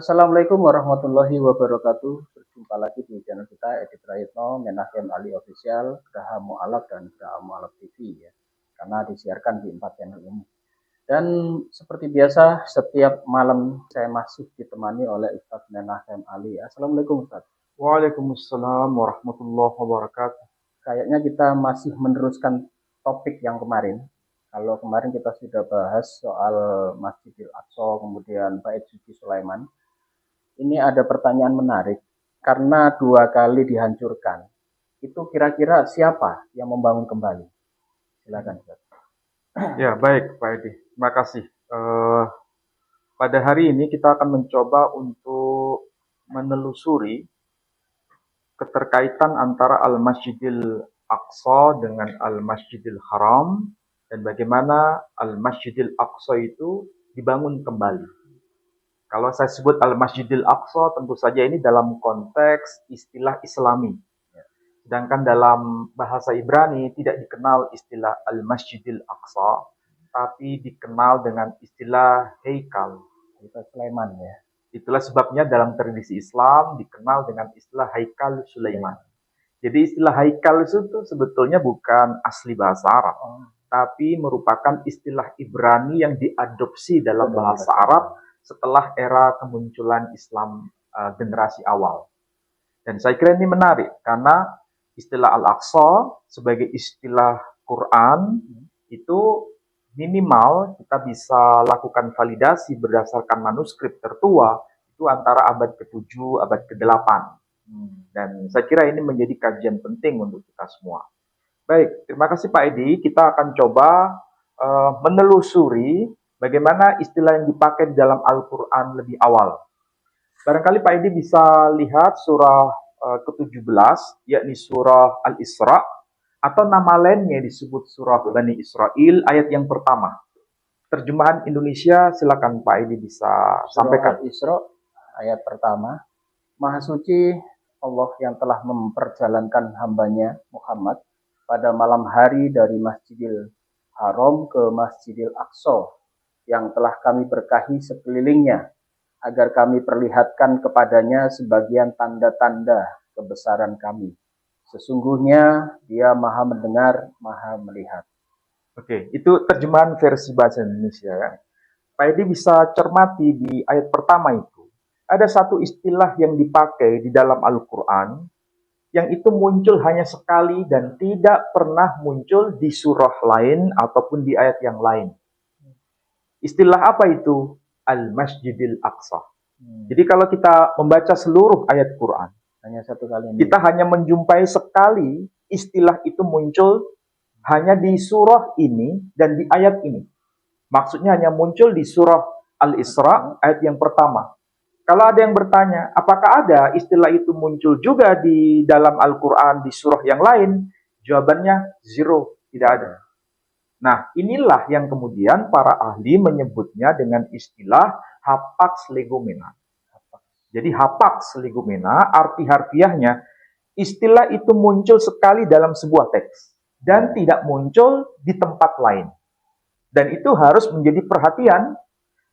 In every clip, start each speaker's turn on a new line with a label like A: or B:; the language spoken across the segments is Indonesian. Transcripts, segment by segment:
A: Assalamualaikum warahmatullahi wabarakatuh. Berjumpa lagi di channel kita Edi Prayitno, Menahem Ali Official, Graha Mu'alaf dan Graha Mu'alaf TV ya. Karena disiarkan di 4 channel ini. Dan seperti biasa setiap malam saya masih ditemani oleh Ustadz Menahem Ali. Assalamualaikum Ustadz.
B: Waalaikumsalam warahmatullahi wabarakatuh.
A: Kayaknya kita masih meneruskan topik yang kemarin. Kalau kemarin kita sudah bahas soal Masjidil Aqsa, kemudian Bait Suci Sulaiman. Ini ada pertanyaan menarik, karena 2 kali dihancurkan. Itu kira-kira siapa yang membangun kembali? Silakan, Ustaz.
B: Ya, baik, Pak Edi. Terima kasih. Pada hari ini kita akan mencoba untuk menelusuri keterkaitan antara Al-Masjidil Aqsa dengan Al-Masjidil Haram dan bagaimana Al-Masjidil Aqsa itu dibangun kembali. Kalau saya sebut Al-Masjidil Aqsa, tentu saja ini dalam konteks istilah Islami. Sedangkan dalam bahasa Ibrani tidak dikenal istilah Al-Masjidil Aqsa, tapi dikenal dengan istilah Haikal.
A: Itu Sulaiman ya.
B: Itulah sebabnya dalam tradisi Islam dikenal dengan istilah Haikal Sulaiman. Jadi istilah Haikal itu sebetulnya bukan asli bahasa Arab, tapi merupakan istilah Ibrani yang diadopsi dalam bahasa Arab setelah era kemunculan Islam generasi awal. Dan saya kira ini menarik karena istilah Al-Aqsa sebagai istilah Quran itu minimal kita bisa lakukan validasi berdasarkan manuskrip tertua itu antara abad ke-7, abad ke-8. Dan saya kira ini menjadi kajian penting untuk kita semua. Baik, terima kasih Pak Edi. Kita akan coba menelusuri bagaimana istilah yang dipakai dalam Al-Quran lebih awal. Barangkali Pak Edi bisa lihat surah ke-17, yakni surah Al-Isra, atau nama lainnya disebut surah Bani Israel, ayat yang pertama. Terjemahan Indonesia, silakan Pak Edi bisa sampaikan.
A: Al-Isra, ayat pertama. Maha suci Allah yang telah memperjalankan hambanya Muhammad pada malam hari dari Masjidil Haram ke Masjidil Aqsa, yang telah kami berkahi sekelilingnya, agar kami perlihatkan kepadanya sebagian tanda-tanda kebesaran kami. Sesungguhnya dia maha mendengar, maha melihat.
B: Oke, itu terjemahan versi bahasa Indonesia ya. Pak Edi bisa cermati di ayat pertama itu. Ada satu istilah yang dipakai di dalam Al-Quran, yang itu muncul hanya sekali dan tidak pernah muncul di surah lain ataupun di ayat yang lain. Istilah apa itu? Al-Masjidil Aqsa. Jadi kalau kita membaca seluruh ayat Quran,
A: hanya satu kali
B: kita hanya menjumpai sekali istilah itu muncul hanya di surah ini dan di ayat ini. Maksudnya hanya muncul di surah Al-Isra ayat yang pertama. Kalau ada yang bertanya, apakah ada istilah itu muncul juga di dalam Al-Quran di surah yang lain? Jawabannya zero, tidak ada. Nah, inilah yang kemudian para ahli menyebutnya dengan istilah hapax legomena. Jadi hapax legomena, arti harfiahnya, istilah itu muncul sekali dalam sebuah teks dan tidak muncul di tempat lain. Dan itu harus menjadi perhatian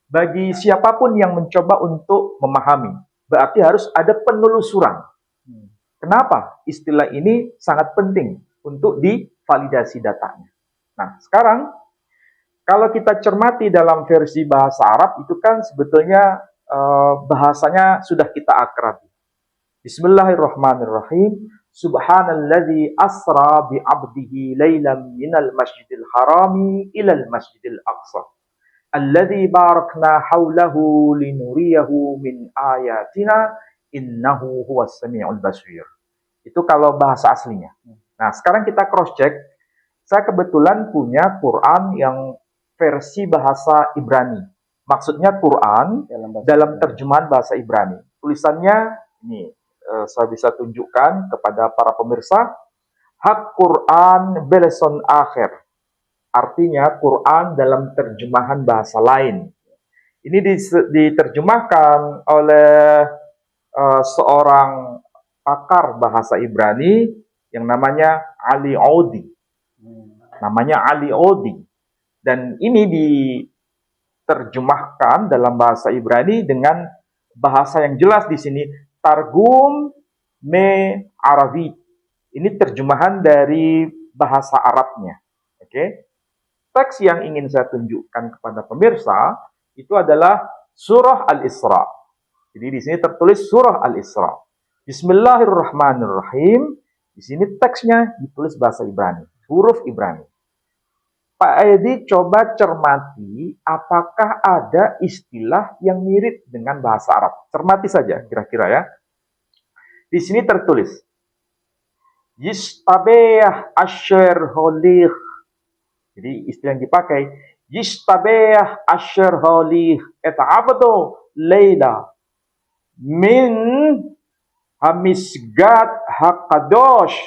B: bagi siapapun yang mencoba untuk memahami. Berarti harus ada penelusuran. Kenapa? Istilah ini sangat penting untuk divalidasi datanya. Nah, sekarang kalau kita cermati dalam versi bahasa Arab itu kan sebetulnya bahasanya sudah kita akrabi. Bismillahirrahmanirrahim. Subhanalladzi asra bi 'abdihi lailan minal masjidil harami ilal masjidil aqsa. Alladzi barakna haulahu linuriyahu min ayatina innahu huwas samiul basir. Itu kalau bahasa aslinya. Nah, sekarang kita cross check. Saya kebetulan punya Quran yang versi bahasa Ibrani. Maksudnya Quran dalam terjemahan bahasa Ibrani. Tulisannya ini saya bisa tunjukkan kepada para pemirsa. Hak Quran beleson akhir. Artinya Quran dalam terjemahan bahasa lain. Ini diterjemahkan oleh seorang pakar bahasa Ibrani yang namanya Ali Audi. Namanya Ali Audi. Dan ini diterjemahkan dalam bahasa Ibrani dengan bahasa yang jelas di sini Targum me Arabi. Ini terjemahan dari bahasa Arabnya. Oke. Teks yang ingin saya tunjukkan kepada pemirsa itu adalah surah Al-Isra. Jadi di sini tertulis surah Al-Isra. Bismillahirrahmanirrahim. Di sini teksnya ditulis bahasa Ibrani, huruf Ibrani. Pak Edi coba cermati apakah ada istilah yang mirip dengan bahasa Arab. Cermati saja kira-kira ya. Di sini tertulis Yistabeh Asher Holich. Jadi istilah yang dipakai Yistabeh Asher Holich et abdo leila min Hamishgat Hakadosh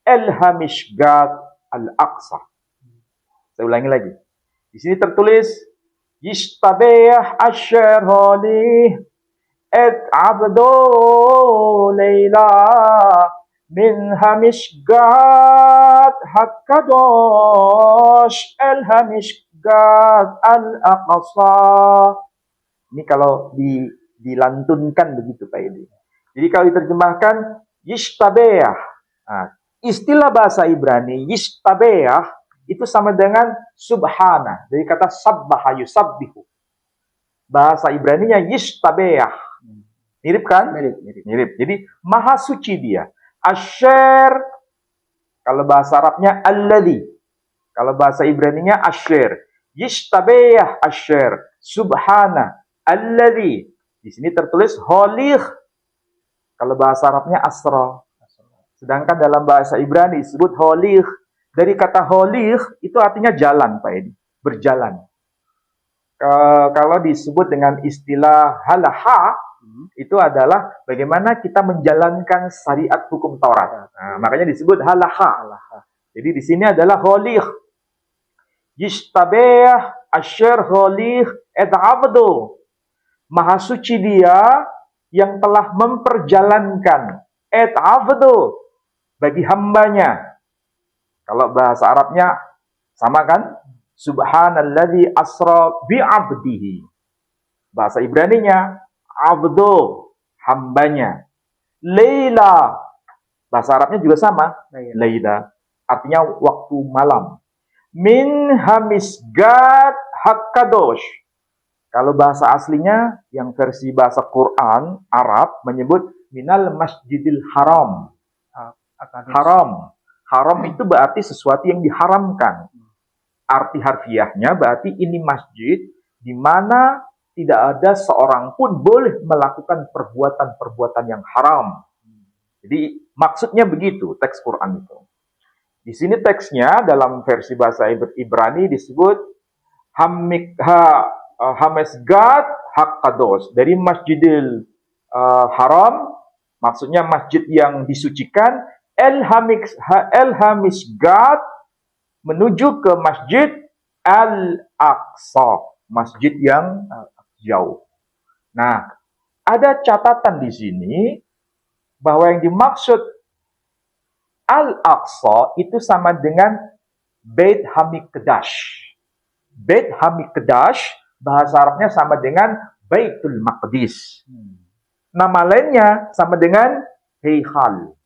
B: el Hamishgat al-Aqsa. Saya ulangi lagi. Di sini tertulis Yistabeh Asher Holich et abdo leila min Hamishgat Hakadosh el Hamishgat al-Aqsa. Ini kalau dilantunkan begitu Pak Edi. Jadi kalau diterjemahkan Yishtabeah. Nah, istilah bahasa Ibrani Yishtabeah itu sama dengan subhana. Dari kata sabbaha yusabbihu. Bahasa Ibraninya Yishtabeah. Mirip kan? Mirip. Jadi maha suci dia. Asher, kalau bahasa Arabnya alladhi. Kalau bahasa Ibraninya asher. Yishtabeah asher. Subhana alladhi. Di sini tertulis holich. Kalau bahasa Arabnya asra. Sedangkan dalam bahasa Ibrani disebut holich. Dari kata holich itu artinya jalan, Pak Edi. Berjalan. Kalau disebut dengan istilah halaha, itu adalah bagaimana kita menjalankan syariat hukum Taurat. Nah, makanya disebut halaha. Jadi di sini adalah holich. Yishtabeh asher holich et abdo. Maha suci dia yang telah memperjalankan et abdo bagi hambanya. Kalau bahasa Arabnya sama kan? Subhanalladzi asra bi'abdihi. Bahasa Ibraninya abdo, hambanya. Leila. Bahasa Arabnya juga sama. Leila. Artinya waktu malam. Min hamisgat hakadosh. Kalau bahasa aslinya, yang versi bahasa Quran, Arab, menyebut minal masjidil haram. Haram. Haram itu berarti sesuatu yang diharamkan. Arti harfiahnya berarti ini masjid di mana tidak ada seorang pun boleh melakukan perbuatan-perbuatan yang haram. Jadi maksudnya begitu teks Quran itu. Di sini teksnya dalam versi bahasa Ibrani disebut Hamesgat Hakadosh, dari Masjidil Haram, maksudnya masjid yang disucikan, El Hamisgat menuju ke Masjid Al-Aqsa, masjid yang jauh. Nah, ada catatan di sini bahwa yang dimaksud Al-Aqsa itu sama dengan Beit Hamikdash. Beit Hamikdash bahasa Arabnya sama dengan Baitul Maqdis. Nama lainnya sama dengan Heikhal.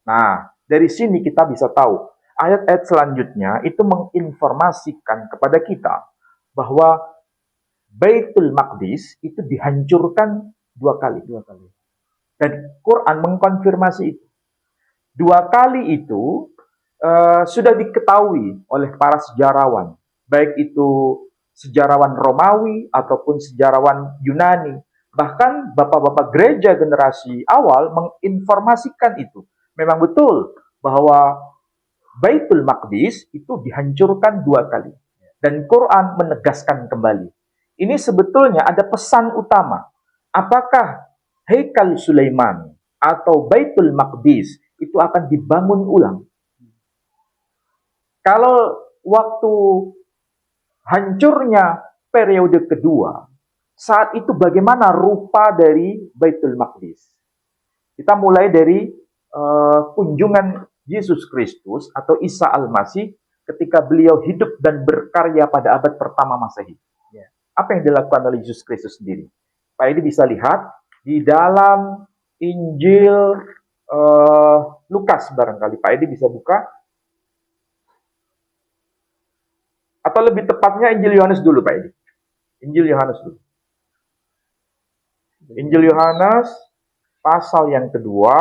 B: Nah, dari sini kita bisa tahu ayat-ayat selanjutnya itu menginformasikan kepada kita bahwa Baitul Maqdis itu dihancurkan dua kali. Dan Quran mengkonfirmasi itu. Dua kali itu sudah diketahui oleh para sejarawan, baik itu sejarawan Romawi ataupun sejarawan Yunani. Bahkan bapak-bapak gereja generasi awal menginformasikan itu. Memang betul bahwa Baitul Maqdis itu dihancurkan dua kali. Dan Quran menegaskan kembali. Ini sebetulnya ada pesan utama. Apakah Haikal Sulaiman atau Baitul Maqdis itu akan dibangun ulang? Kalau waktu hancurnya periode kedua, saat itu bagaimana rupa dari Baitul Maqdis? Kita mulai dari kunjungan Yesus Kristus atau Isa Al-Masih ketika beliau hidup dan berkarya pada abad pertama Masehi. Apa yang dilakukan oleh Yesus Kristus sendiri? Pak Edi bisa lihat di dalam Injil Lukas barangkali. Pak Edi bisa buka. Atau lebih tepatnya Injil Yohanes dulu, Pak Edi. Injil Yohanes dulu. Injil Yohanes pasal yang kedua,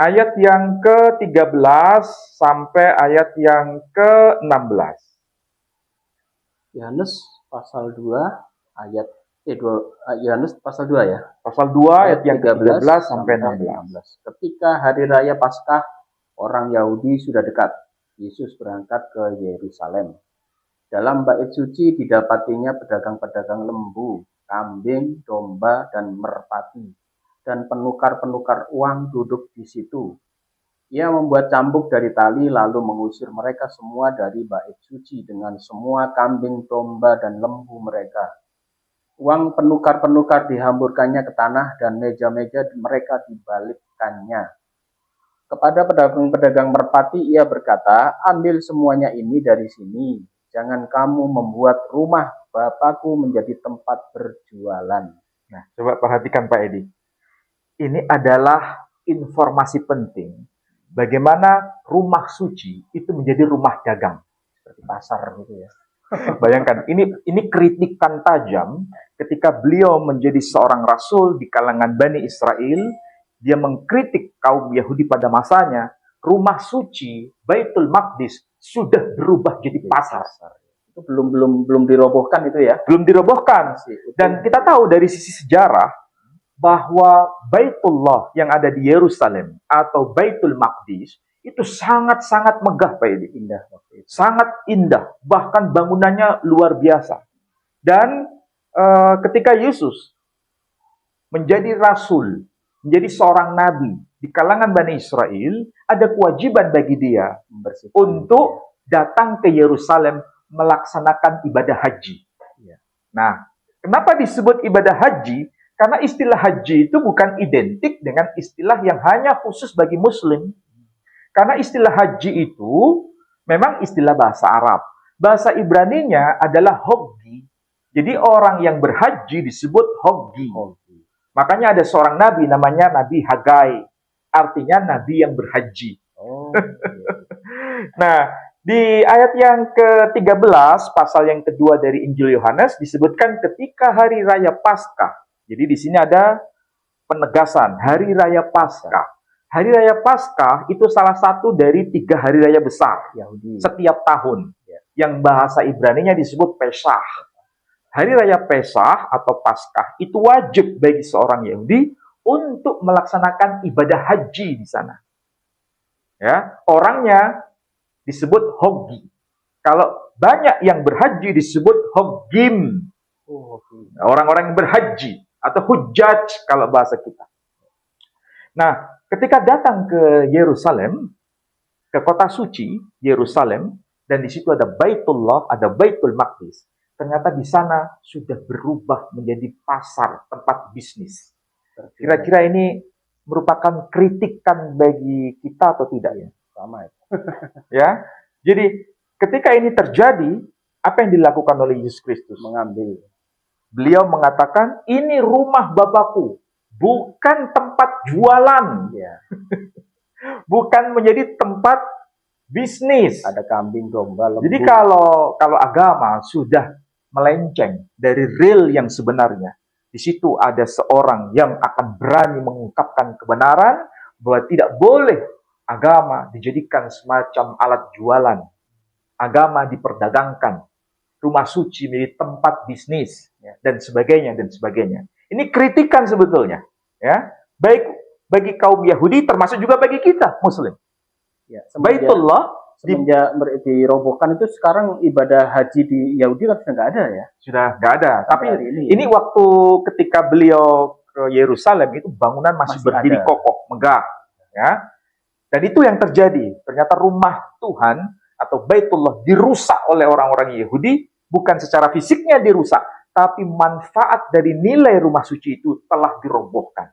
B: ayat yang ke-13 sampai ayat yang ke-16.
A: Yohanes pasal 2 ayat Yohanes pasal 2 ya.
B: Pasal 2 ayat yang ke-13 sampai 16.
A: Ketika hari raya Paskah orang Yahudi sudah dekat, Yesus berangkat ke Yerusalem. Dalam bait suci didapatinya pedagang-pedagang lembu, kambing, domba, dan merpati, dan penukar-penukar uang duduk di situ. Ia membuat cambuk dari tali lalu mengusir mereka semua dari bait suci dengan semua kambing, domba, dan lembu mereka. Uang penukar-penukar dihamburkannya ke tanah dan meja-meja mereka dibalikkannya. Kepada pedagang-pedagang merpati ia berkata, ambil semuanya ini dari sini. Jangan kamu membuat rumah Bapakku menjadi tempat berjualan.
B: Nah, coba perhatikan Pak Edi. Ini adalah informasi penting. Bagaimana rumah suci itu menjadi rumah dagang.
A: Seperti pasar gitu ya.
B: Bayangkan, ini kritikan tajam ketika beliau menjadi seorang rasul di kalangan Bani Israel. Dia mengkritik kaum Yahudi pada masanya. Rumah suci, Baitul Maqdis, sudah berubah jadi pasar.
A: Itu belum dirobohkan itu ya?
B: Belum dirobohkan. Dan kita tahu dari sisi sejarah bahwa Baitullah yang ada di Yerusalem atau Baitul Maqdis itu sangat-sangat megah, Pak Edi.
A: Indah.
B: Sangat indah. Bahkan bangunannya luar biasa. Dan ketika Yesus menjadi rasul, menjadi seorang nabi di kalangan Bani Israel, ada kewajiban bagi dia untuk datang ke Yerusalem melaksanakan ibadah haji. Nah, kenapa disebut ibadah haji? Karena istilah haji itu bukan identik dengan istilah yang hanya khusus bagi Muslim. Karena istilah haji itu memang istilah bahasa Arab. Bahasa Ibraninya adalah hoggi. Jadi orang yang berhaji disebut hoggi. Makanya ada seorang nabi namanya Nabi Hagai. Artinya nabi yang berhaji. Nah, di ayat yang ke-13, pasal yang kedua dari Injil Yohanes, disebutkan ketika hari raya Paskah. Jadi di sini ada penegasan, hari raya Paskah. Hari raya Paskah itu salah satu dari 3 hari raya besar Yahudi setiap tahun. Yang bahasa Ibraninya disebut Pesach. Hari raya Pesach atau Paskah itu wajib bagi seorang Yahudi untuk melaksanakan ibadah haji di sana. Ya, orangnya disebut hoggi. Kalau banyak yang berhaji disebut hoggim. Orang-orang yang berhaji atau hujjaj kalau bahasa kita. Nah, ketika datang ke Yerusalem, ke kota suci Yerusalem, dan di situ ada Baitullah, ada Baitul Maqdis. Ternyata di sana sudah berubah menjadi pasar, tempat bisnis. Kira-kira ini merupakan kritikan bagi kita atau tidak ya?
A: Sama ya.
B: Ya. Jadi ketika ini terjadi, apa yang dilakukan oleh Yesus Kristus?
A: Mengambil.
B: Beliau mengatakan, ini rumah Bapakku, bukan tempat jualan.
A: Ya.
B: Bukan menjadi tempat bisnis.
A: Ada kambing, domba, lembu.
B: Jadi kalau agama sudah melenceng dari real yang sebenarnya, di situ ada seorang yang akan berani mengungkapkan kebenaran bahwa tidak boleh agama dijadikan semacam alat jualan. Agama diperdagangkan. Rumah suci menjadi tempat bisnis dan sebagainya dan sebagainya. Ini kritikan sebetulnya, ya. Baik bagi kaum Yahudi termasuk juga bagi kita Muslim.
A: Ya,
B: Baitullah
A: semenjak dirobohkan itu sekarang ibadah haji di Yahudi kan sudah nggak ada ya?
B: Sudah nggak ada. Tapi ini waktu ketika beliau ke Yerusalem itu bangunan masih berdiri kokoh, megah, ya. Dan itu yang terjadi. Ternyata rumah Tuhan atau Baitullah dirusak oleh orang-orang Yahudi, bukan secara fisiknya dirusak, tapi manfaat dari nilai rumah suci itu telah dirobohkan.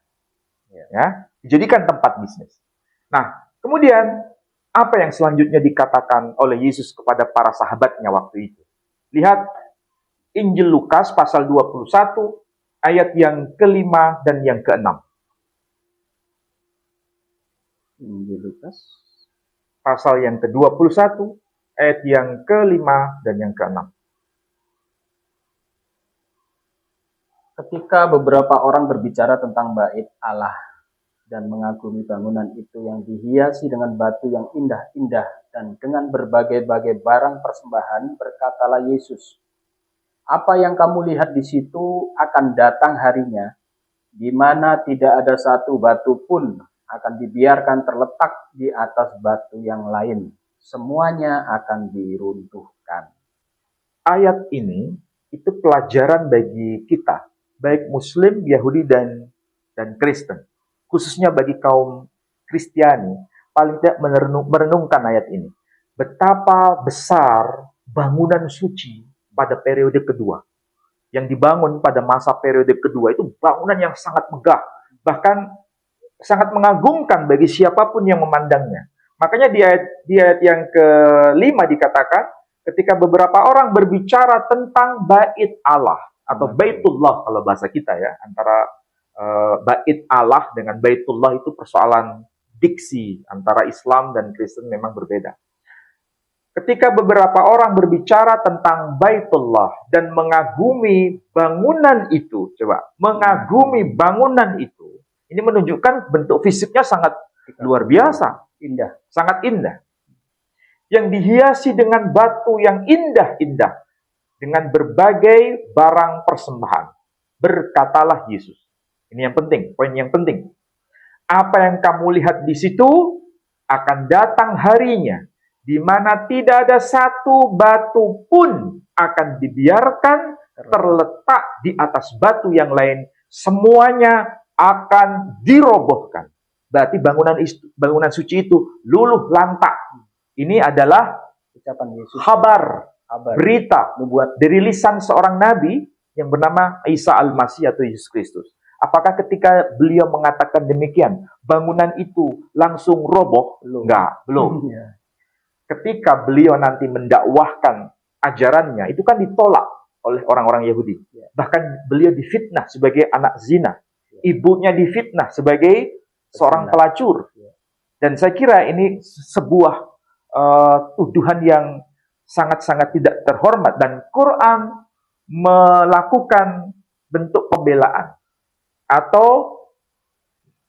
B: Ya, dijadikan tempat bisnis. Nah, kemudian apa yang selanjutnya dikatakan oleh Yesus kepada para sahabatnya waktu itu? Lihat, Injil Lukas pasal 21 ayat yang ke-5 dan yang ke-6.
A: Injil Lukas
B: Pasal yang ke-21 ayat yang ke-5 dan yang ke-6.
A: Ketika beberapa orang berbicara tentang bait Allah dan mengagumi bangunan itu yang dihiasi dengan batu yang indah-indah dan dengan berbagai-bagai barang persembahan, berkatalah Yesus, "Apa yang kamu lihat di situ akan datang harinya, di mana tidak ada satu batu pun akan dibiarkan terletak di atas batu yang lain. Semuanya akan diruntuhkan."
B: Ayat ini itu pelajaran bagi kita, baik Muslim, Yahudi, dan Kristen. Khususnya bagi kaum Kristiani, paling tidak merenungkan ayat ini. Betapa besar bangunan suci pada periode kedua. Yang dibangun pada masa periode kedua itu bangunan yang sangat megah, bahkan sangat mengagumkan bagi siapapun yang memandangnya. Makanya di ayat yang ke-5 dikatakan, ketika beberapa orang berbicara tentang bait Allah, atau Baitullah kalau bahasa kita ya, antara bait Allah dengan Baitullah itu persoalan diksi antara Islam dan Kristen memang berbeda. Ketika beberapa orang berbicara tentang Baitullah dan mengagumi bangunan itu, mengagumi bangunan itu, ini menunjukkan bentuk fisiknya sangat luar biasa,
A: indah,
B: sangat indah. Yang dihiasi dengan batu yang indah-indah, dengan berbagai barang persembahan. Berkatalah Yesus. Ini yang penting, poin yang penting. Apa yang kamu lihat di situ akan datang harinya, di mana tidak ada satu batu pun akan dibiarkan terletak di atas batu yang lain. Semuanya akan dirobohkan. Berarti bangunan suci itu luluh lantak. Ini adalah
A: ucapan Yesus,
B: kabar, berita, nubuat dari lisan seorang nabi yang bernama Isa Al-Masih atau Yesus Kristus. Apakah ketika beliau mengatakan demikian, bangunan itu langsung roboh? Enggak, belum. Ketika beliau nanti mendakwahkan ajarannya, itu kan ditolak oleh orang-orang Yahudi. Bahkan beliau difitnah sebagai anak zina. Ibunya difitnah sebagai seorang pelacur. Dan saya kira ini sebuah tuduhan yang sangat-sangat tidak terhormat. Dan Quran melakukan bentuk pembelaan. Atau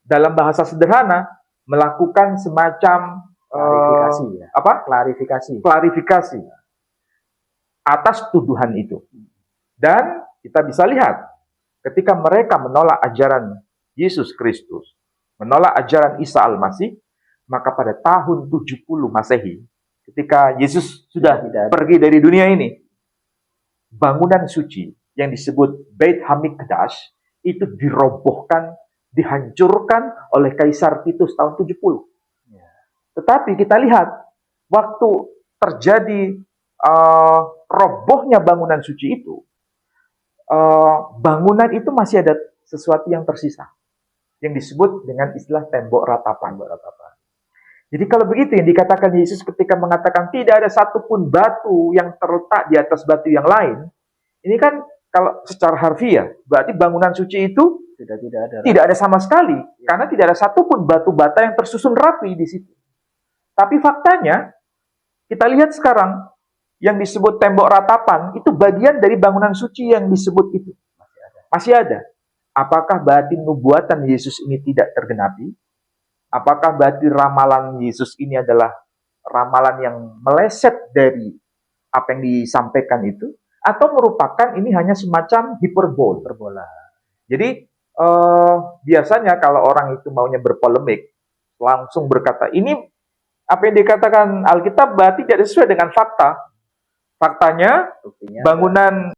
B: dalam bahasa sederhana, melakukan semacam klarifikasi atas tuduhan itu. Dan kita bisa lihat ketika mereka menolak ajaran Yesus Kristus, menolak ajaran Isa Al-Masih, maka pada tahun 70 Masehi, ketika Yesus sudah pergi dari dunia ini, bangunan suci yang disebut Beit Hamikdash itu dirobohkan, dihancurkan oleh Kaisar Titus tahun 70. Tetapi kita lihat, waktu terjadi robohnya bangunan suci itu, bangunan itu masih ada sesuatu yang tersisa, yang disebut dengan istilah tembok ratapan. Jadi kalau begitu yang dikatakan Yesus ketika mengatakan tidak ada satupun batu yang terletak di atas batu yang lain, ini kan kalau secara harfiah, berarti bangunan suci itu tidak ada sama sekali, karena tidak ada satupun batu bata yang tersusun rapi di situ. Tapi faktanya, kita lihat sekarang, yang disebut tembok ratapan, itu bagian dari bangunan suci yang disebut itu. Masih ada. Apakah berarti nubuatan Yesus ini tidak tergenapi? Apakah berarti ramalan Yesus ini adalah ramalan yang meleset dari apa yang disampaikan itu? Atau merupakan ini hanya semacam hiperbola. Jadi, biasanya kalau orang itu maunya berpolemik, langsung berkata, ini apa yang dikatakan Alkitab berarti tidak sesuai dengan fakta. Faktanya, bangunan